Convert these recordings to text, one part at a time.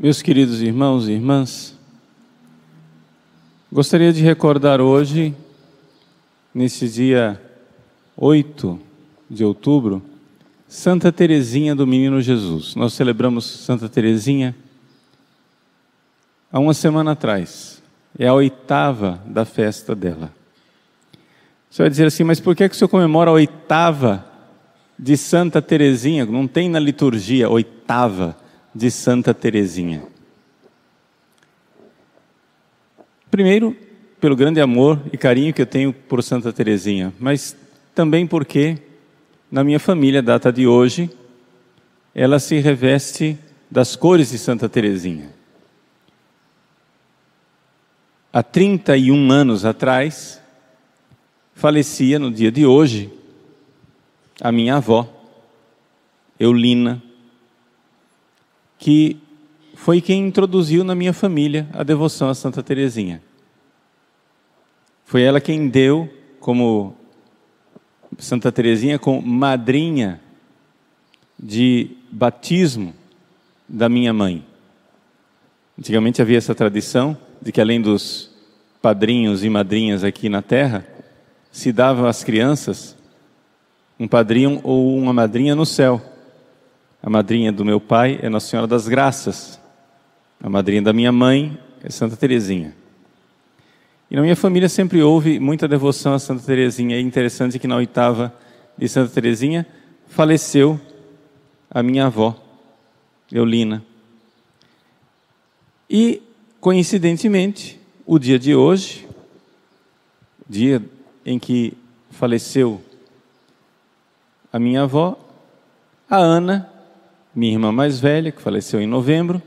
Meus queridos irmãos e irmãs, gostaria de recordar hoje, nesse dia 8 de outubro, Santa Teresinha do Menino Jesus. Nós celebramos Santa Teresinha há uma semana atrás. É a 8ª da festa dela. Você vai dizer assim, mas por que o senhor comemora a 8ª de Santa Teresinha? Não tem na liturgia 8ª de Santa Teresinha. Primeiro, pelo grande amor e carinho que eu tenho por Santa Teresinha, mas também porque na minha família, data de hoje, ela se reveste das cores de Santa Teresinha. Há 31 anos atrás, falecia no dia de hoje a minha avó, Eulina, que foi quem introduziu na minha família a devoção a Santa Teresinha. Foi ela quem deu como Santa Teresinha como madrinha de batismo da minha mãe. Antigamente havia essa tradição de que além dos padrinhos e madrinhas aqui na terra, se dava às crianças um padrinho ou uma madrinha no céu. A madrinha do meu pai é Nossa Senhora das Graças. A madrinha da minha mãe é Santa Teresinha. E na minha família sempre houve muita devoção a Santa Teresinha. É interessante que na 8ª de Santa Teresinha faleceu a minha avó, Eulina. E, coincidentemente, o dia de hoje, dia em que faleceu a minha avó, a Ana, minha irmã mais velha, que faleceu em novembro,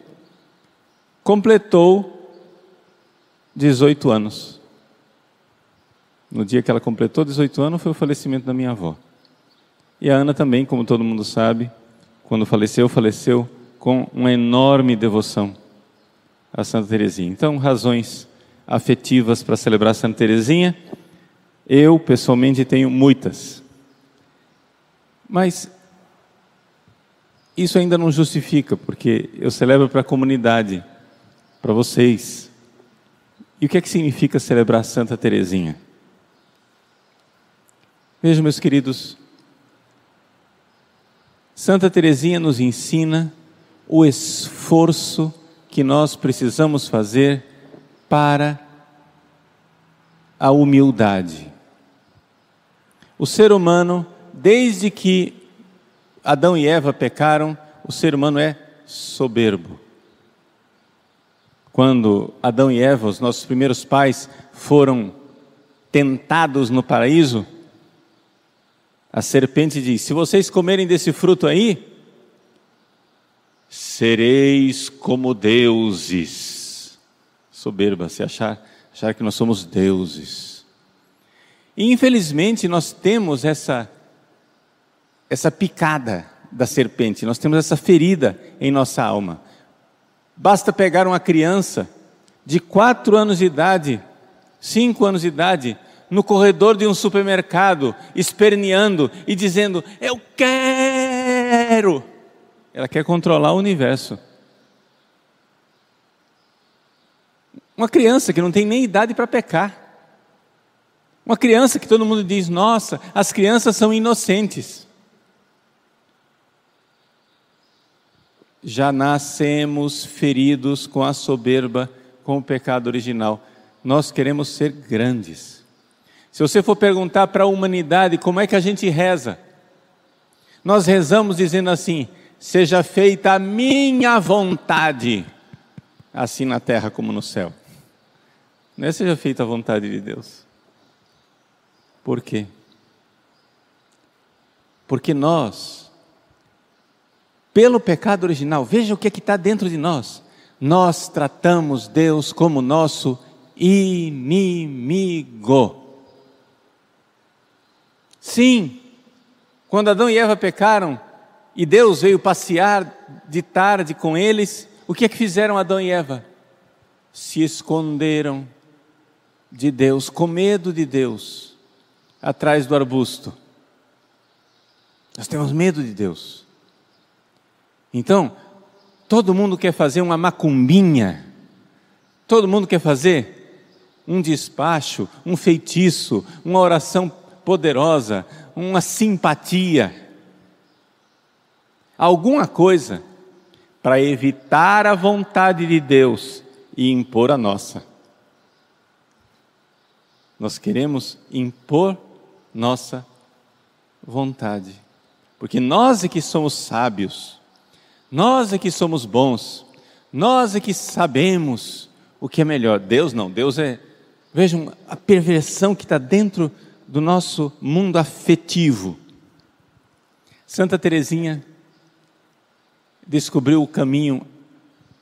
completou 18 anos. No dia que ela completou 18 anos foi o falecimento da minha avó. E a Ana também, como todo mundo sabe, quando faleceu com uma enorme devoção a Santa Teresinha. Então, razões afetivas para celebrar Santa Teresinha, eu pessoalmente tenho muitas. Mas isso ainda não justifica, porque eu celebro para a comunidade, para vocês. E o que é que significa celebrar Santa Teresinha? Vejam, meus queridos, Santa Teresinha nos ensina o esforço que nós precisamos fazer para a humildade. O ser humano, desde que Adão e Eva pecaram, o ser humano é soberbo. Quando Adão e Eva, os nossos primeiros pais, foram tentados no paraíso, a serpente diz: se vocês comerem desse fruto aí, sereis como deuses. Soberba, se achar que nós somos deuses. E infelizmente nós temos essa picada da serpente, nós temos essa ferida em nossa alma. Basta pegar uma criança de 4 anos de idade, 5 anos de idade, no corredor de um supermercado, esperneando e dizendo: eu quero. Ela quer controlar o universo. Uma criança que não tem nem idade para pecar. Uma criança que todo mundo diz: nossa, as crianças são inocentes. Já nascemos feridos com a soberba, com o pecado original. Nós queremos ser grandes. Se você for perguntar para a humanidade como é que a gente reza, nós rezamos dizendo assim: seja feita a minha vontade, assim na terra como no céu. Não é seja feita a vontade de Deus. Por quê? Porque nós, pelo pecado original, veja o que está dentro de nós. Nós tratamos Deus como nosso inimigo. Sim, quando Adão e Eva pecaram e Deus veio passear de tarde com eles, o que é que fizeram Adão e Eva? Se esconderam de Deus, com medo de Deus, atrás do arbusto. Nós temos medo de Deus. Então, Todo mundo quer fazer uma macumbinha, todo mundo quer fazer um despacho, um feitiço, uma oração poderosa, uma simpatia, alguma coisa para evitar a vontade de Deus e impor a nossa. Nós queremos impor nossa vontade, porque nós é que somos sábios, nós é que somos bons, nós é que sabemos o que é melhor. Deus não, Deus é... Vejam a perversão que está dentro do nosso mundo afetivo. Santa Teresinha descobriu o caminho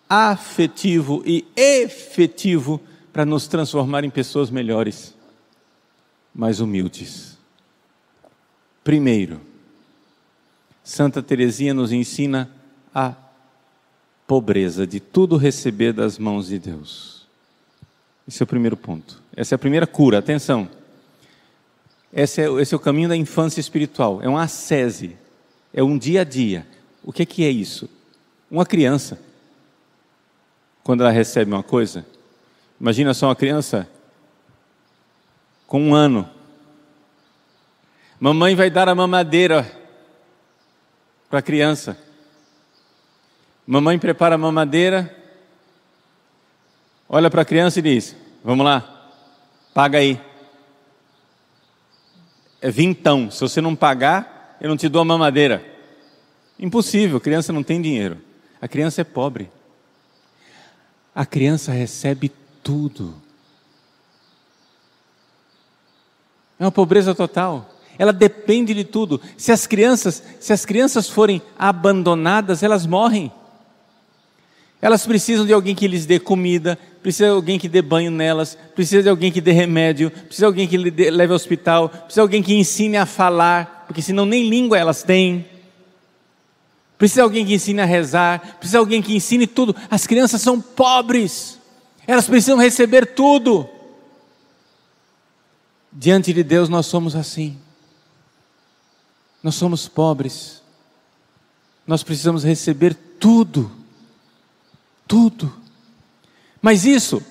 afetivo e efetivo para nos transformar em pessoas melhores, mais humildes. Primeiro, Santa Teresinha nos ensina a pobreza de tudo receber das mãos de Deus. Esse é o primeiro ponto. Essa é a primeira cura, atenção. Esse é o caminho da infância espiritual, é uma ascese, é um dia a dia. O que é isso? Uma criança, quando ela recebe uma coisa, imagina só uma criança com 1 ano, mamãe vai dar a mamadeira para a criança, mamãe prepara a mamadeira, olha para a criança e diz, vamos lá, paga aí, é vintão, se você não pagar, eu não te dou a mamadeira. Impossível, a criança não tem dinheiro, a criança é pobre, a criança recebe tudo, é uma pobreza total, ela depende de tudo. Se as crianças forem abandonadas, elas morrem. Elas precisam de alguém que lhes dê comida, precisa de alguém que dê banho nelas, precisa de alguém que dê remédio, precisa de alguém que leve ao hospital, precisa de alguém que ensine a falar, porque senão nem língua elas têm. Precisa de alguém que ensine a rezar, precisa de alguém que ensine tudo. As crianças são pobres, elas precisam receber tudo. Diante de Deus nós somos assim. Nós somos pobres, nós precisamos receber tudo, tudo. Mas isso,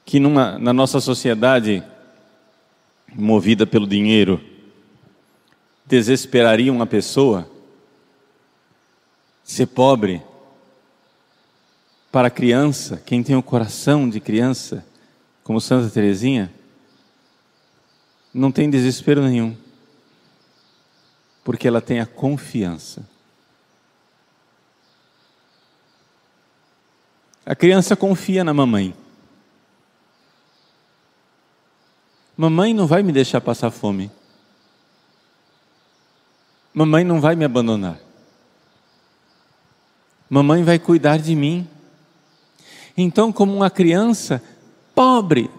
que na nossa sociedade, movida pelo dinheiro, desesperaria uma pessoa, ser pobre, para a criança, quem tem o coração de criança, como Santa Teresinha, não tem desespero nenhum. Porque ela tem a confiança. A criança confia na mamãe. Mamãe não vai me deixar passar fome. Mamãe não vai me abandonar. Mamãe vai cuidar de mim. Então, como uma criança pobre,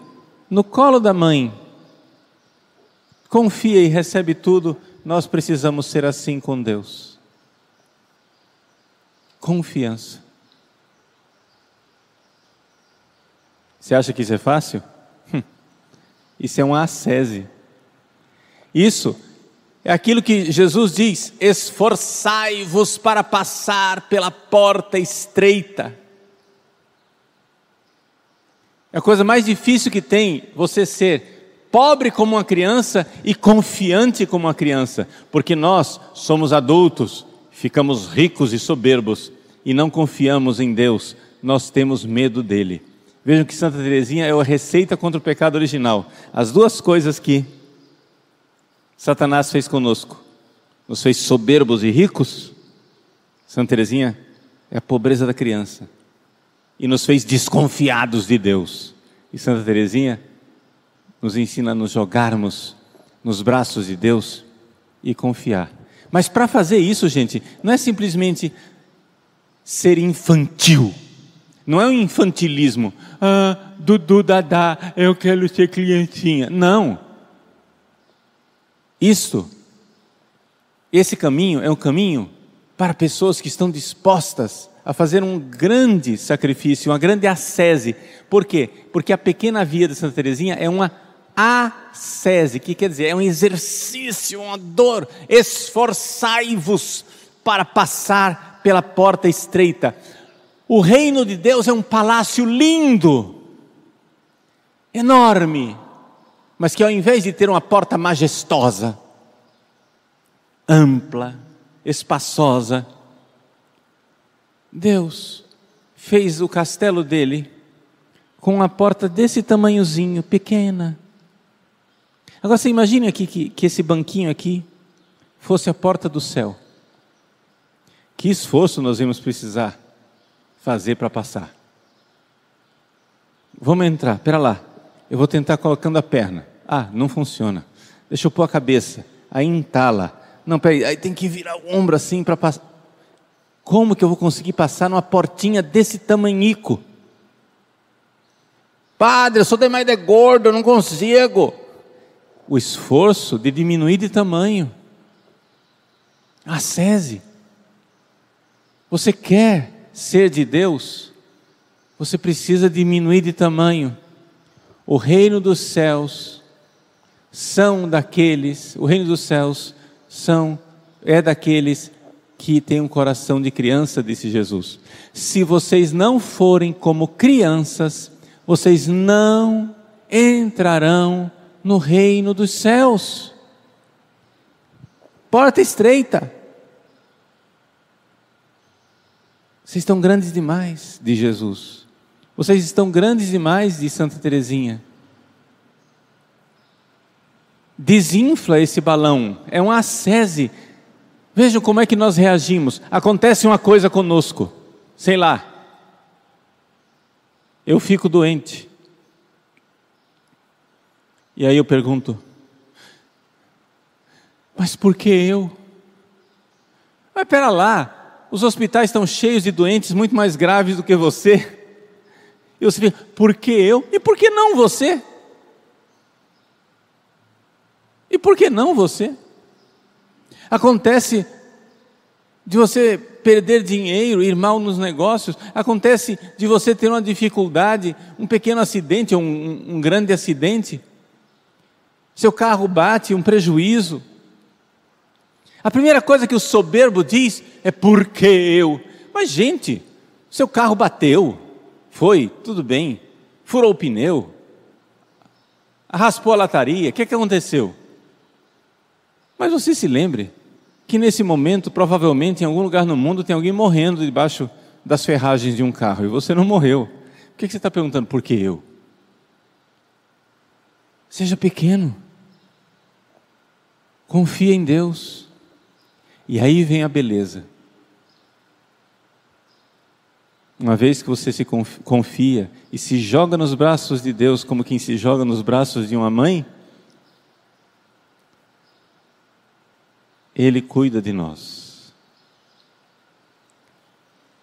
no colo da mãe, confia e recebe tudo, nós precisamos ser assim com Deus. Confiança. Você acha que isso é fácil? Isso é uma ascese. Isso é aquilo que Jesus diz: esforçai-vos para passar pela porta estreita. É a coisa mais difícil que tem, você ser pobre como uma criança e confiante como uma criança, porque nós somos adultos, ficamos ricos e soberbos e não confiamos em Deus, nós temos medo dele. Vejam que Santa Teresinha é a receita contra o pecado original. As duas coisas que Satanás fez conosco, nos fez soberbos e ricos. Santa Teresinha é a pobreza da criança e nos fez desconfiados de Deus. E Santa Teresinha nos ensina a nos jogarmos nos braços de Deus e confiar. Mas para fazer isso, gente, não é simplesmente ser infantil. Não é um infantilismo. Dudu, dadá, eu quero ser criancinha. Não. Esse caminho é um caminho para pessoas que estão dispostas a fazer um grande sacrifício, uma grande ascese. Por quê? Porque a pequena via de Santa Teresinha é uma ascese, que quer dizer, é um exercício, uma dor. Esforçai-vos para passar pela porta estreita. O reino de Deus é um palácio lindo, enorme, mas que ao invés de ter uma porta majestosa, ampla, espaçosa, Deus fez o castelo dele com uma porta desse tamanhozinho, pequena. Agora você imagine aqui que esse banquinho aqui fosse a porta do céu. Que esforço nós íamos precisar fazer para passar. Vamos entrar, espera lá. Eu vou tentar colocando a perna. Ah, não funciona. Deixa eu pôr a cabeça. Aí entala. Não, peraí, aí tem que virar o ombro assim para passar. Como que eu vou conseguir passar numa portinha desse tamanhico? Padre, eu sou demais de gordo, eu não consigo. O esforço de diminuir de tamanho. Ascese. Você quer ser de Deus? Você precisa diminuir de tamanho. O reino dos céus é daqueles que têm um coração de criança, disse Jesus. Se vocês não forem como crianças, vocês não entrarão no reino dos céus. Porta estreita. Vocês estão grandes demais, diz Jesus. Vocês estão grandes demais, diz Santa Teresinha. Desinfla esse balão, é uma ascese. Vejam como é que nós reagimos. Acontece uma coisa conosco, sei lá, eu fico doente. E aí eu pergunto, mas por que eu? Mas espera lá, os hospitais estão cheios de doentes muito mais graves do que você. E você fica, por que eu? E por que não você? E por que não você? Acontece de você perder dinheiro, ir mal nos negócios. Acontece de você ter uma dificuldade, um pequeno acidente ou um grande acidente. Seu carro bate, um prejuízo. A primeira coisa que o soberbo diz é, por que eu? Mas gente, seu carro bateu. Foi, tudo bem. Furou o pneu. Raspou a lataria. O que aconteceu? Mas você se lembre que nesse momento, provavelmente em algum lugar no mundo, tem alguém morrendo debaixo das ferragens de um carro. E você não morreu. Por que você está perguntando, por que eu? Seja pequeno. Confia em Deus. E aí vem a beleza. Uma vez que você se confia e se joga nos braços de Deus como quem se joga nos braços de uma mãe, Ele cuida de nós.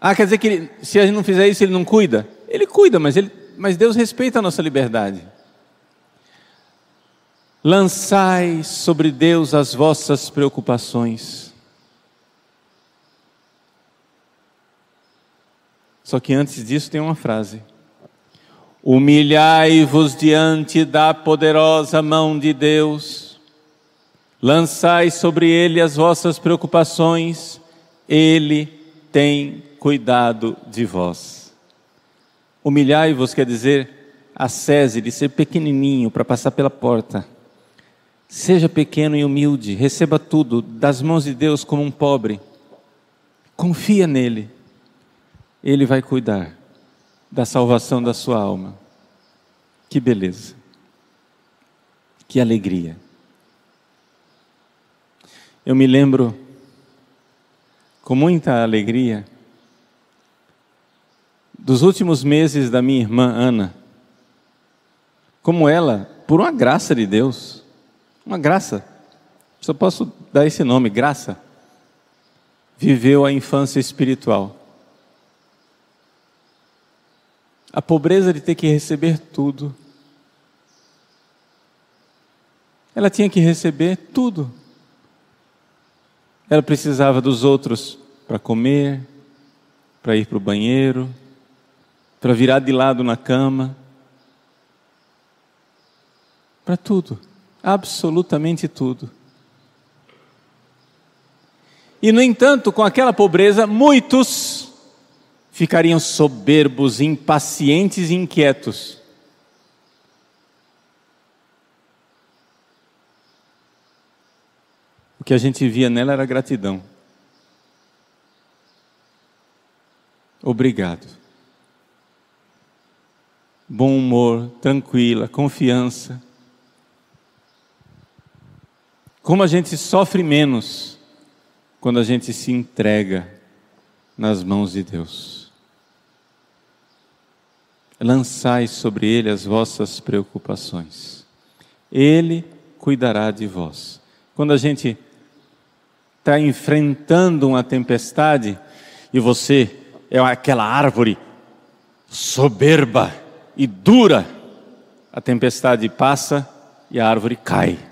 Ah, quer dizer que se a gente não fizer isso, Ele não cuida? Ele cuida, mas Deus respeita a nossa liberdade. Lançai sobre Deus as vossas preocupações. Só que antes disso tem uma frase. Humilhai-vos diante da poderosa mão de Deus. Lançai sobre Ele as vossas preocupações. Ele tem cuidado de vós. Humilhai-vos quer dizer ascese, de ser pequenininho para passar pela porta. Seja pequeno e humilde, receba tudo das mãos de Deus como um pobre. Confia nele. Ele vai cuidar da salvação da sua alma. Que beleza. Que alegria. Eu me lembro com muita alegria dos últimos meses da minha irmã Ana. Como ela, por uma graça de Deus, uma graça, só posso dar esse nome, graça, viveu a infância espiritual. A pobreza de ter que receber tudo. Ela tinha que receber tudo. Ela precisava dos outros para comer, para ir para o banheiro, para virar de lado na cama. Para tudo, absolutamente tudo. E, no entanto, com aquela pobreza, muitos ficariam soberbos, impacientes e inquietos. O que a gente via nela era gratidão. Obrigado. Bom humor, tranquila, confiança. Como a gente sofre menos quando a gente se entrega nas mãos de Deus. Lançai sobre Ele as vossas preocupações. Ele cuidará de vós. Quando a gente está enfrentando uma tempestade e você é aquela árvore soberba e dura, a tempestade passa e a árvore cai.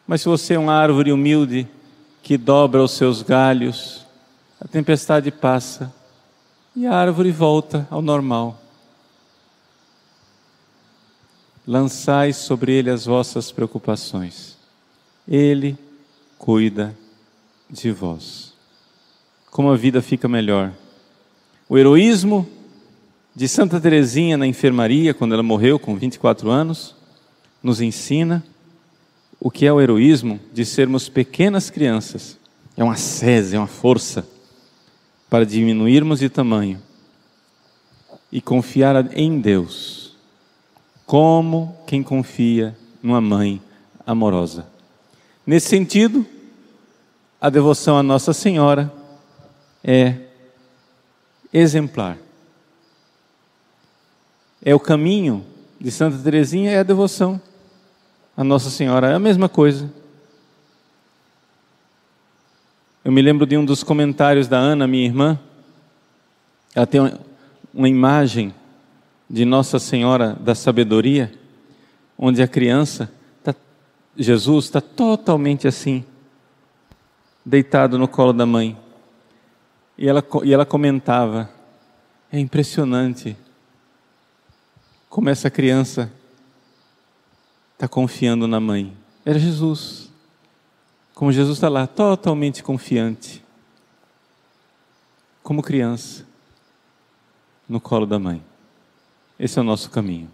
Mas se você é uma árvore humilde, que dobra os seus galhos, a tempestade passa e a árvore volta ao normal. Lançai sobre Ele as vossas preocupações. Ele cuida de vós. Como a vida fica melhor. O heroísmo de Santa Teresinha na enfermaria, quando ela morreu com 24 anos, nos ensina o que é o heroísmo de sermos pequenas crianças. É uma sese, é uma força para diminuirmos de tamanho e confiar em Deus, como quem confia numa mãe amorosa. Nesse sentido, a devoção a Nossa Senhora é exemplar. É o caminho de Santa Teresinha, é a devoção a Nossa Senhora, é a mesma coisa. Eu me lembro de um dos comentários da Ana, minha irmã. Ela tem uma imagem de Nossa Senhora da Sabedoria, onde a criança, Jesus está totalmente assim, deitado no colo da mãe. E ela comentava, é impressionante como essa criança está confiando na mãe. Era Jesus. Como Jesus está lá, totalmente confiante. Como criança, no colo da mãe. Esse é o nosso caminho.